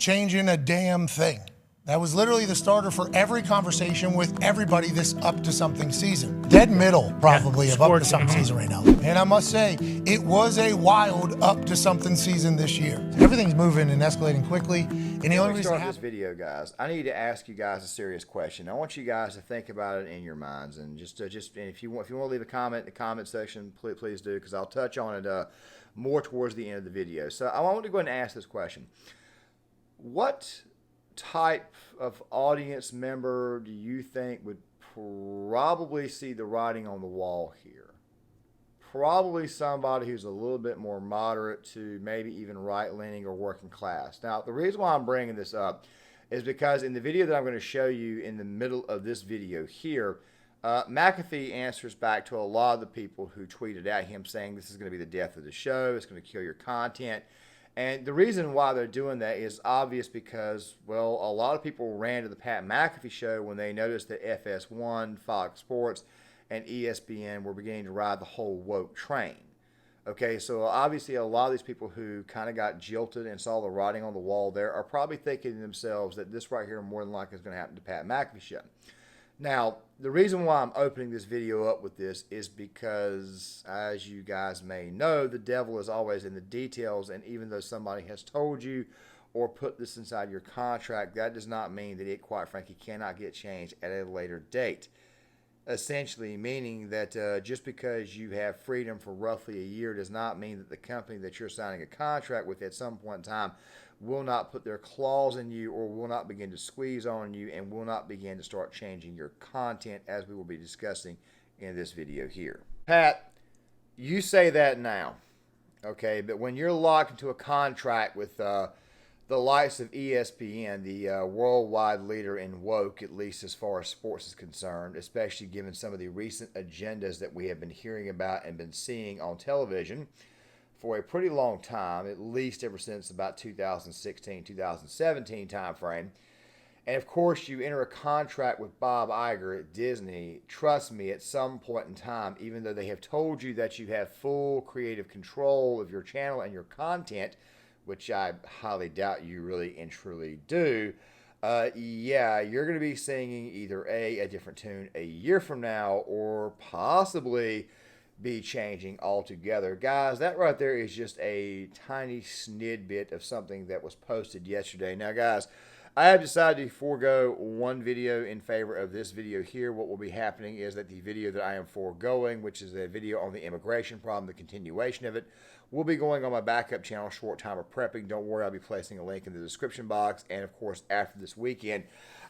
changing a damn thing. That was literally the starter for every conversation with everybody this up to something season. Dead middle, probably, of up to something season right now. And I must say, it was a wild up to something season this year. Everything's moving and escalating quickly. And the only reason this video, guys, I need to ask you guys a serious question. I want you guys to think about it in your minds, and just and if you want to leave a comment in the comment section, please do, because I'll touch on it more towards the end of the video. So I want to go ahead and ask this question: what type of audience member do you think would probably see the writing on the wall here? Probably somebody who's a little bit more moderate to maybe even right-leaning or working class. Now, the reason why I'm bringing this up is because in the video that I'm going to show you in the middle of this video here, McAfee answers back to a lot of the people who tweeted at him saying this is going to be the death of the show, it's going to kill your content. And the reason why they're doing that is obvious because, well, a lot of people ran to the Pat McAfee show when they noticed that FS1, Fox Sports, and ESPN were beginning to ride the whole woke train. Okay, so obviously a lot of these people who kind of got jilted and saw the writing on the wall there are probably thinking to themselves that this right here more than likely is going to happen to Pat McAfee show. Now, the reason why I'm opening this video up with this is because, as you guys may know, the devil is always in the details, and even though somebody has told you or put this inside your contract, that does not mean that it, quite frankly, cannot get changed at a later date. Essentially meaning that just because you have freedom for roughly a year does not mean that the company that you're signing a contract with at some point in time will not put their claws in you or will not begin to squeeze on you and will not begin to start changing your content, as we will be discussing in this video here. Pat, you say that now, okay, but when you're locked into a contract with the likes of ESPN, the worldwide leader in woke, at least as far as sports is concerned, especially given some of the recent agendas that we have been hearing about and been seeing on television for a pretty long time, at least ever since about 2016, 2017 timeframe. And of course, you enter a contract with Bob Iger at Disney. Trust me, at some point in time, even though they have told you that you have full creative control of your channel and your content, which I highly doubt you really and truly do, yeah, you're going to be singing either a different tune a year from now or possibly be changing altogether. Guys, that right there is just a tiny snidbit of something that was posted yesterday. Now, guys, I have decided to forego one video in favor of this video here. What will be happening is that the video that I am foregoing, which is a video on the immigration problem, the continuation of it, will be going on my backup channel, Short Time of Prepping. Don't worry, I'll be placing a link in the description box. And, of course, after this weekend,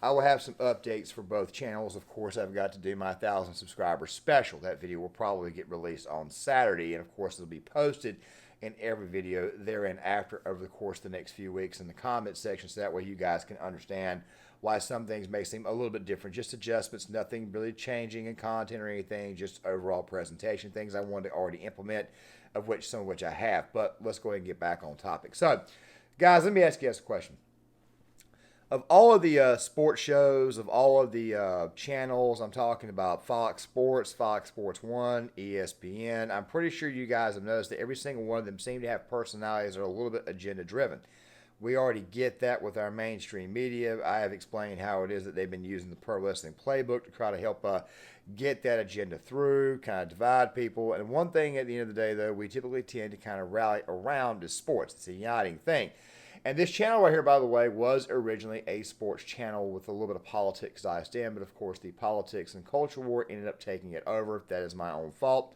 I will have some updates for both channels. Of course, I've got to do my 1,000 subscribers special. That video will probably get released on Saturday. And, of course, it'll be posted in every video therein after over the course of the next few weeks in the comment section, so that way you guys can understand why some things may seem a little bit different. Just adjustments, nothing really changing in content or anything, just overall presentation, things I wanted to already implement, of which some of which I have. But let's go ahead and get back on topic. So, guys, let me ask you guys a question. Of all of the sports shows, of all of the channels, I'm talking about Fox Sports, Fox Sports 1, ESPN, I'm pretty sure you guys have noticed that every single one of them seem to have personalities that are a little bit agenda-driven. We already get that with our mainstream media. I have explained how it is that they've been using the Pro Wrestling Playbook to try to help get that agenda through, kind of divide people. And one thing at the end of the day, though, we typically tend to kind of rally around is sports. It's a uniting thing. And this channel right here, by the way, was originally a sports channel with a little bit of politics diced in, but of course the politics and culture war ended up taking it over. That is my own fault.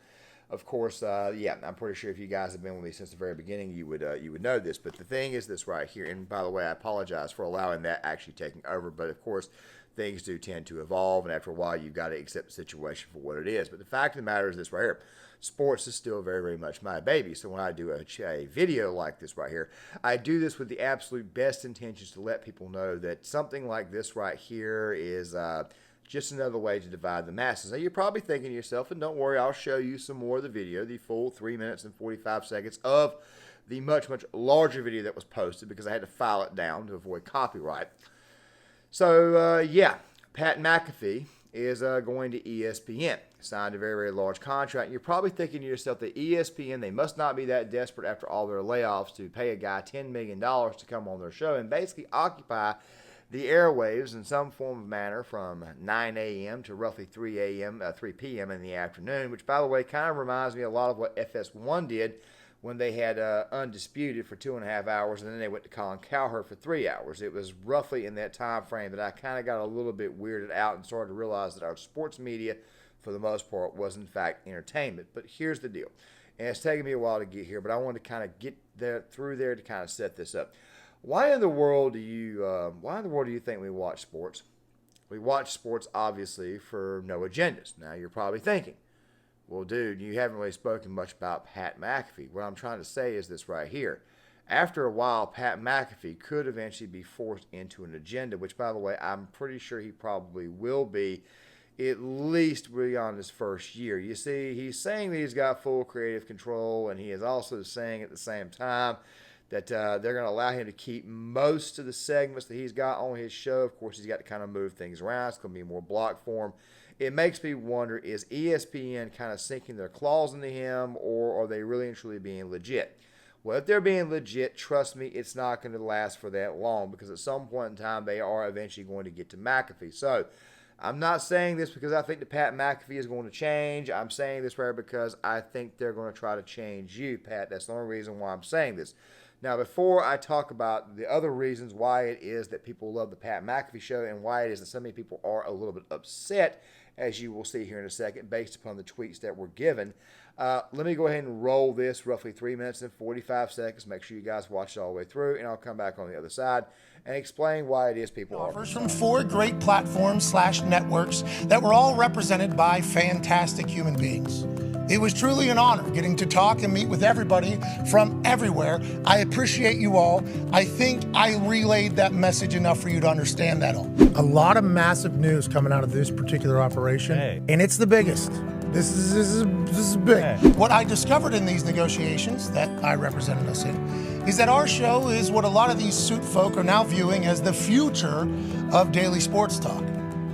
Of course, yeah, I'm pretty sure if you guys have been with me since the very beginning, you would know this. But the thing is this right here, and by the way, I apologize for allowing that actually taking over, but of course, things do tend to evolve, and after a while, you've got to accept the situation for what it is. But the fact of the matter is this right here. Sports is still very, very much my baby. So when I do a video like this right here, I do this with the absolute best intentions to let people know that something like this right here is just another way to divide the masses. Now, you're probably thinking to yourself, and don't worry, I'll show you some more of the video, the full 3 minutes and 45 seconds of the much, much larger video that was posted because I had to file it down to avoid copyright. So, yeah, Pat McAfee is going to ESPN. Signed a very, very large contract. You're probably thinking to yourself that ESPN, they must not be that desperate after all their layoffs to pay a guy $10 million to come on their show and basically occupy the airwaves in some form of manner from 9 a.m. to roughly 3 p.m. in the afternoon, which, by the way, kind of reminds me a lot of what FS1 did when they had Undisputed for 2.5 hours, and then they went to Colin Cowherd for 3 hours. It was roughly in that time frame that I kind of got a little bit weirded out and started to realize that our sports media, for the most part, was in fact entertainment. But here's the deal, and it's taken me a while to get here, but I wanted to kind of get through there to kind of set this up. Why in the world do you think we watch sports? We watch sports, obviously, for no agendas. Now, you're probably thinking, well, dude, you haven't really spoken much about Pat McAfee. What I'm trying to say is this right here. After a while, Pat McAfee could eventually be forced into an agenda, which, by the way, I'm pretty sure he probably will be, at least beyond his first year. You see, he's saying that he's got full creative control, and he is also saying at the same time that they're going to allow him to keep most of the segments that he's got on his show. Of course, he's got to kind of move things around. It's going to be more block form. It makes me wonder, is ESPN kind of sinking their claws into him, or are they really and truly being legit? Well, if they're being legit, trust me, it's not going to last for that long, because at some point in time, they are eventually going to get to McAfee. So I'm not saying this because I think that Pat McAfee is going to change. I'm saying this right because I think they're going to try to change you, Pat. That's the only reason why I'm saying this. Now, before I talk about the other reasons why it is that people love the Pat McAfee show and why it is that so many people are a little bit upset, as you will see here in a second, based upon the tweets that were given, let me go ahead and roll this roughly 3 minutes and 45 seconds. Make sure you guys watch it all the way through, and I'll come back on the other side and explain why it is people are. Offers from 4 great platforms/networks that were all represented by fantastic human beings. It was truly an honor getting to talk and meet with everybody from everywhere. I appreciate you all. I think I relayed that message enough for you to understand that all. A lot of massive news coming out of this particular operation, and it's the biggest. This is big. What I discovered in these negotiations that I represented us in is that our show is what a lot of these suit folk are now viewing as the future of daily sports talk.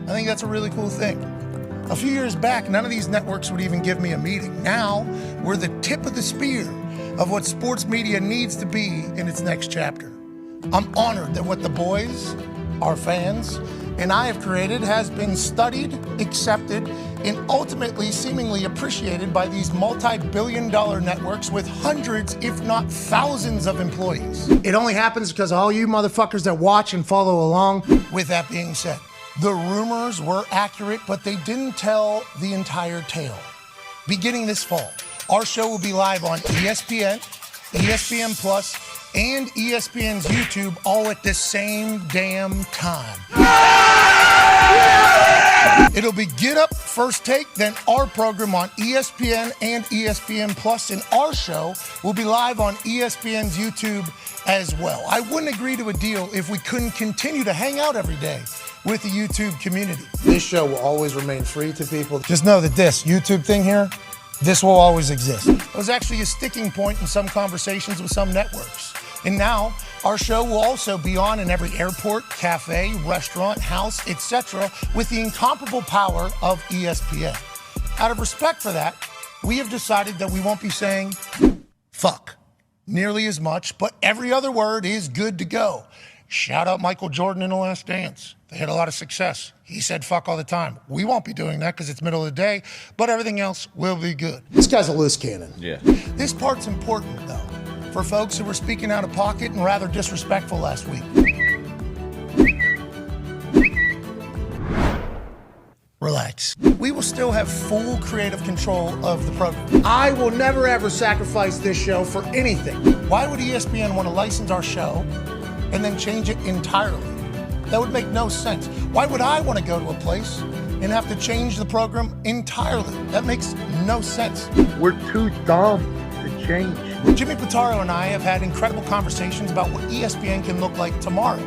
I think that's a really cool thing. A few years back, none of these networks would even give me a meeting. Now, we're the tip of the spear of what sports media needs to be in its next chapter. I'm honored that what the boys, our fans, and I have created has been studied, accepted, and ultimately seemingly appreciated by these multi-billion-dollar networks with hundreds, if not thousands, of employees. It only happens because of all you motherfuckers that watch and follow along. With that being said, the rumors were accurate, but they didn't tell the entire tale. Beginning this fall, our show will be live on ESPN, ESPN Plus, and ESPN's YouTube all at the same damn time. It'll be Get Up, First Take, then our program on ESPN and ESPN Plus, and our show will be live on ESPN's YouTube as well. I wouldn't agree to a deal if we couldn't continue to hang out every day with the YouTube community. This show will always remain free to people. Just know that this YouTube thing here, this will always exist. It was actually a sticking point in some conversations with some networks. And now, our show will also be on in every airport, cafe, restaurant, house, etc., with the incomparable power of ESPN. Out of respect for that, we have decided that we won't be saying fuck nearly as much, but every other word is good to go. Shout out Michael Jordan in The Last Dance. They had a lot of success. He said fuck all the time. We won't be doing that because it's middle of the day, but everything else will be good. This guy's a loose cannon. Yeah. This part's important, though, for folks who were speaking out of pocket and rather disrespectful last week. Relax. We will still have full creative control of the program. I will never ever sacrifice this show for anything. Why would ESPN want to license our show and then change it entirely? That would make no sense. Why would I want to go to a place and have to change the program entirely? That makes no sense. We're too dumb to change. Jimmy Pitaro and I have had incredible conversations about what ESPN can look like tomorrow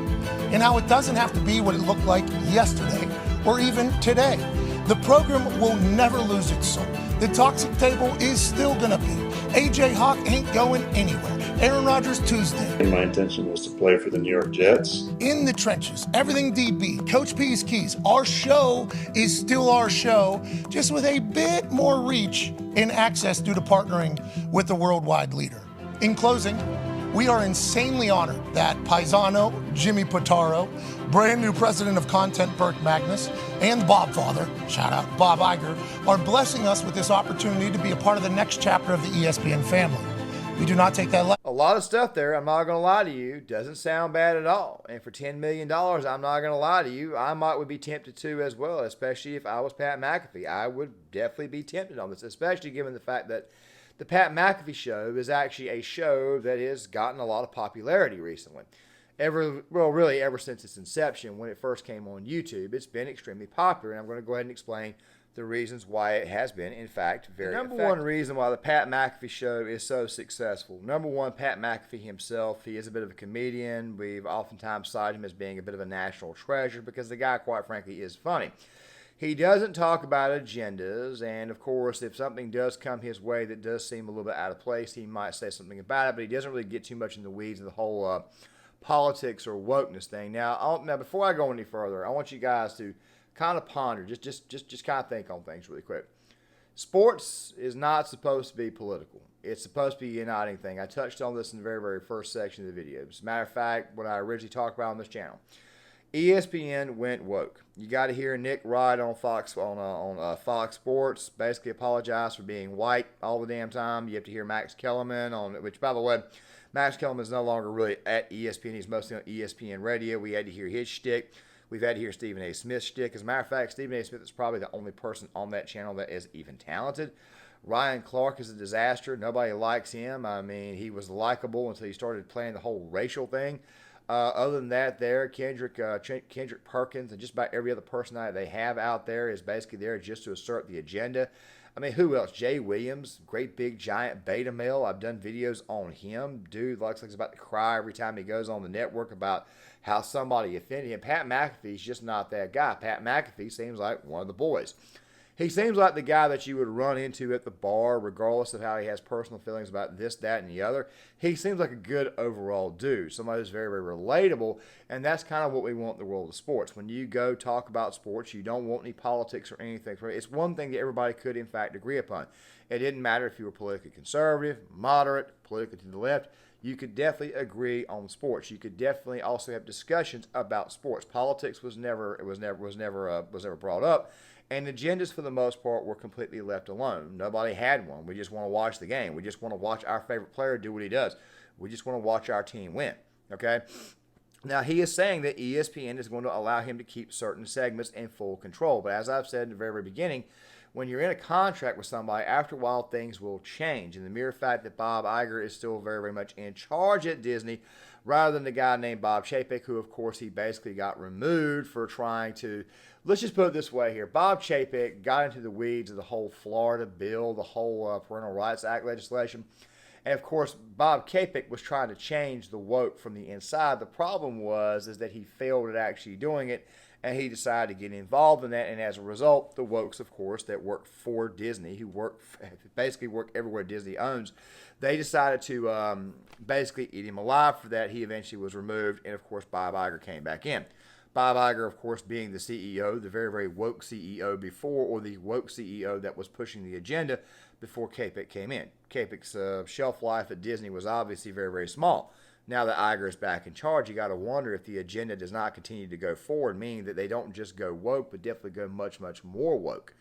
and how it doesn't have to be what it looked like yesterday or even today. The program will never lose its soul. The Toxic Table is still going to be AJ Hawk ain't going anywhere. Aaron Rodgers Tuesday. My intention was to play for the New York Jets. In the trenches, everything DB, Coach P's keys. Our show is still our show, just with a bit more reach and access due to partnering with the worldwide leader. In closing, we are insanely honored that Paisano, Jimmy Pitaro, brand new president of content, Burt Magnus, and Bob Father, shout out Bob Iger, are blessing us with this opportunity to be a part of the next chapter of the ESPN family. We do not take that lightly. A lot of stuff there, I'm not going to lie to you, doesn't sound bad at all. And for $10 million, I'm not going to lie to you, would be tempted to as well, especially if I was Pat McAfee. I would definitely be tempted on this, especially given the fact that the Pat McAfee show is actually a show that has gotten a lot of popularity recently. Really ever since its inception, when it first came on YouTube, it's been extremely popular. And I'm going to go ahead and explain the reasons why it has been, in fact, very effective. Number one reason why the Pat McAfee show is so successful. Number one, Pat McAfee himself, he is a bit of a comedian. We've oftentimes cited him as being a bit of a national treasure because the guy, quite frankly, is funny. He doesn't talk about agendas, and of course, if something does come his way that does seem a little bit out of place, he might say something about it, but he doesn't really get too much in the weeds of the whole politics or wokeness thing. Now, before I go any further, I want you guys to kind of ponder, just kind of think on things really quick. Sports is not supposed to be political. It's supposed to be a uniting thing. I touched on this in the very, very first section of the video. As a matter of fact, what I originally talked about on this channel. ESPN went woke. You got to hear Nick Wright on Fox Sports basically apologize for being white all the damn time. You have to hear Max Kellerman which, by the way, Max Kellerman is no longer really at ESPN. He's mostly on ESPN Radio. We had to hear his shtick. We've had to hear Stephen A. Smith's shtick. As a matter of fact, Stephen A. Smith is probably the only person on that channel that is even talented. Ryan Clark is a disaster. Nobody likes him. I mean, he was likable until he started playing the whole racial thing. Other than that, Kendrick Perkins and just about every other personality they have out there is basically there just to assert the agenda. I mean, who else? Jay Williams, great big giant beta male. I've done videos on him. Dude looks like he's about to cry every time he goes on the network about how somebody offended him. Pat McAfee's just not that guy. Pat McAfee seems like one of the boys. He seems like the guy that you would run into at the bar, regardless of how he has personal feelings about this, that, and the other. He seems like a good overall dude, somebody who's very, very relatable, and that's kind of what we want in the world of sports. When you go talk about sports, you don't want any politics or anything. It's one thing that everybody could, in fact, agree upon. It didn't matter if you were politically conservative, moderate, politically to the left. You could definitely agree on sports. You could definitely also have discussions about sports. Politics was never brought up. And agendas, for the most part, were completely left alone. Nobody had one. We just want to watch the game. We just want to watch our favorite player do what he does. We just want to watch our team win. Okay? Now, he is saying that ESPN is going to allow him to keep certain segments in full control. But as I've said in the very, very beginning, when you're in a contract with somebody, after a while, things will change. And the mere fact that Bob Iger is still very, very much in charge at Disney, rather than the guy named Bob Chapek, who, of course, he basically got removed for trying to, let's just put it this way here. Bob Chapek got into the weeds of the whole Florida bill, the whole Parental Rights Act legislation. And, of course, Bob Chapek was trying to change the woke from the inside. The problem was that he failed at actually doing it, and he decided to get involved in that. And as a result, the wokes, of course, that work for Disney, who basically work everywhere Disney owns, they decided to basically eat him alive for that. He eventually was removed, and, of course, Bob Iger came back in. Bob Iger, of course, being the CEO, the very, very woke CEO before, or the woke CEO that was pushing the agenda before Chapek came in. Chapek's shelf life at Disney was obviously very, very small. Now that Iger is back in charge, you got to wonder if the agenda does not continue to go forward, meaning that they don't just go woke, but definitely go much, much more woke.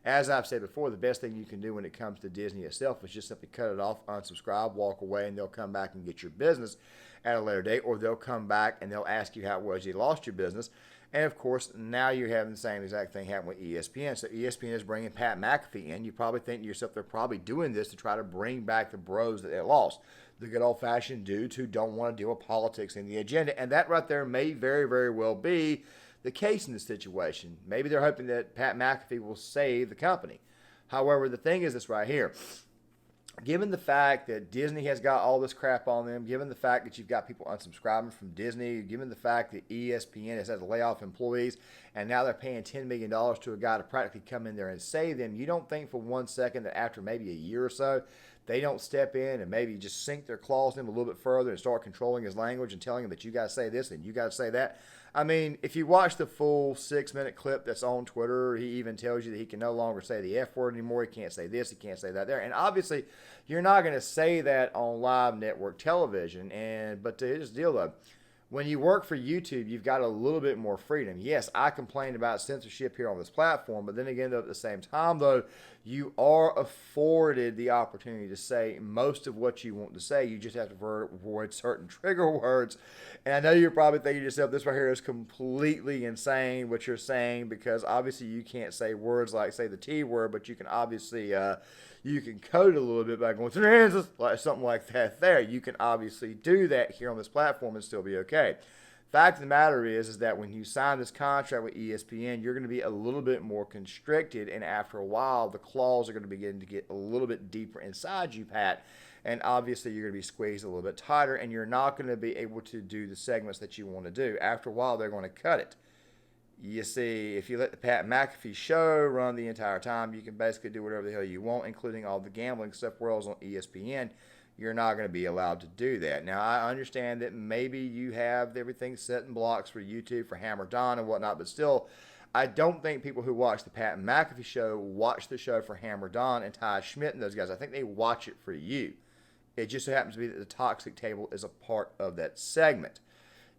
As I've said before, the best thing you can do when it comes to Disney itself is just simply cut it off, unsubscribe, walk away, and they'll come back and get your business at a later date, or they'll come back and they'll ask you how it was you lost your business. And, of course, now you're having the same exact thing happen with ESPN. So ESPN is bringing Pat McAfee in. You probably think to yourself, they're probably doing this to try to bring back the bros that they lost, the good old-fashioned dudes who don't want to deal with politics in the agenda. And that right there may very, very well be the case in this situation. Maybe they're hoping that Pat McAfee will save the company. However, the thing is this right here. given the fact that Disney has got all this crap on them, given the fact that you've got people unsubscribing from Disney, given the fact that ESPN has had to lay off employees, and now they're paying $10 million to a guy to practically come in there and save them, you don't think for 1 second that after maybe a year or so, they don't step in and maybe just sink their claws in him a little bit further and start controlling his language and telling him that you got to say this and you got to say that. I mean, if you watch the full 6-minute clip that's on Twitter, he even tells you that he can no longer say the F word anymore. He can't say this. He can't say that there. And obviously, you're not going to say that on live network television. But here's the deal, though. When you work for YouTube, you've got a little bit more freedom. Yes, I complained about censorship here on this platform, but then again, though, at the same time, though, you are afforded the opportunity to say most of what you want to say. You just have to avoid certain trigger words. And I know you're probably thinking to yourself, this right here is completely insane what you're saying, because obviously you can't say words like, say, the T word, but you can obviously you can code a little bit by going like something like that there. You can obviously do that here on this platform and still be okay. Fact of the matter is that when you sign this contract with ESPN, you're going to be a little bit more constricted, and after a while, the claws are going to begin to get a little bit deeper inside you, Pat. And obviously, you're going to be squeezed a little bit tighter, and you're not going to be able to do the segments that you want to do. After a while, they're going to cut it. You see, if you let the Pat McAfee show run the entire time, you can basically do whatever the hell you want, including all the gambling stuff, whereas on ESPN, you're not going to be allowed to do that. Now, I understand that maybe you have everything set in blocks for YouTube, for Hammer Don and whatnot, but still, I don't think people who watch the Pat McAfee show watch the show for Hammer Don and Ty Schmidt and those guys. I think they watch it for you. It just so happens to be that the Toxic Table is a part of that segment.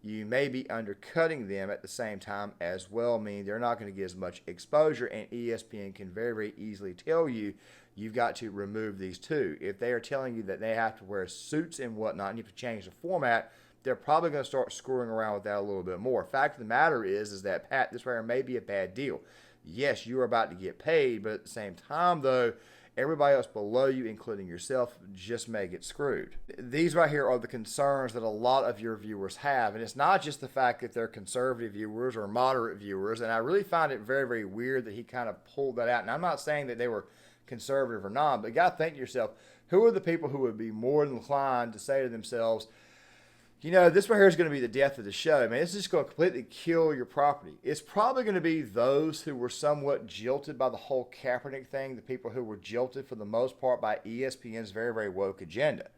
You may be undercutting them at the same time as well, meaning they're not going to get as much exposure, and ESPN can very, very easily tell you you've got to remove these two. If they are telling you that they have to wear suits and whatnot and you have to change the format, they're probably going to start screwing around with that a little bit more. Fact of the matter is that, Pat, this right here may be a bad deal. Yes, you are about to get paid, but at the same time, though, everybody else below you, including yourself, just may get screwed. These right here are the concerns that a lot of your viewers have. And it's not just the fact that they're conservative viewers or moderate viewers. And I really find it very, very weird that he kind of pulled that out. And I'm not saying that they were conservative or not, but you got to think to yourself, who are the people who would be more inclined to say to themselves, you know, this right here is going to be the death of the show, man. This is just going to completely kill your property. It's probably going to be those who were somewhat jilted by the whole Kaepernick thing, the people who were jilted for the most part by ESPN's very, very woke agenda.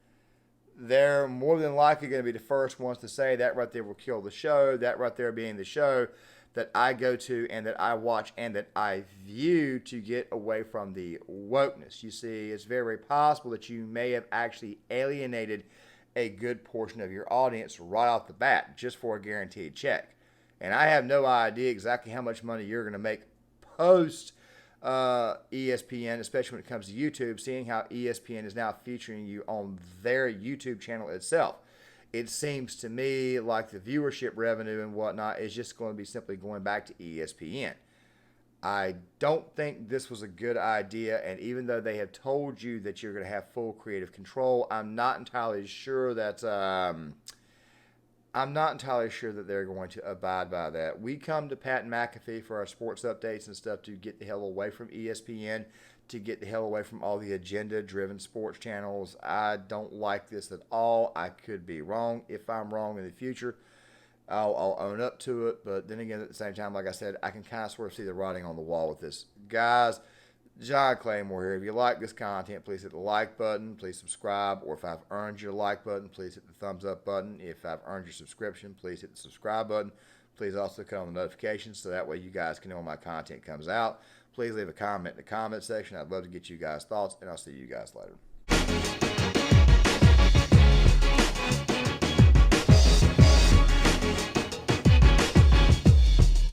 They're more than likely going to be the first ones to say that right there will kill the show, that right there being the show that I go to and that I watch and that I view to get away from the wokeness. You see, it's very, very possible that you may have actually alienated a good portion of your audience right off the bat just for a guaranteed check. And I have no idea exactly how much money you're going to make post ESPN, especially when it comes to YouTube, seeing how ESPN is now featuring you on their YouTube channel itself. It seems to me like the viewership revenue and whatnot is just going to be simply going back to ESPN. I don't think this was a good idea, and even though they have told you that you're going to have full creative control, I'm not entirely sure that they're going to abide by that. We come to Pat McAfee for our sports updates and stuff to get the hell away from ESPN, to get the hell away from all the agenda-driven sports channels. I don't like this at all. I could be wrong. If I'm wrong in the future, I'll own up to it, but then again, at the same time, like I said, I can kind of sort of see the writing on the wall with this. Guys, John Claymore here. If you like this content, please hit the like button. Please subscribe, or if I've earned your like button, please hit the thumbs up button. If I've earned your subscription, please hit the subscribe button. Please also click on the notifications so that way you guys can know when my content comes out. Please leave a comment in the comment section. I'd love to get you guys' thoughts, and I'll see you guys later.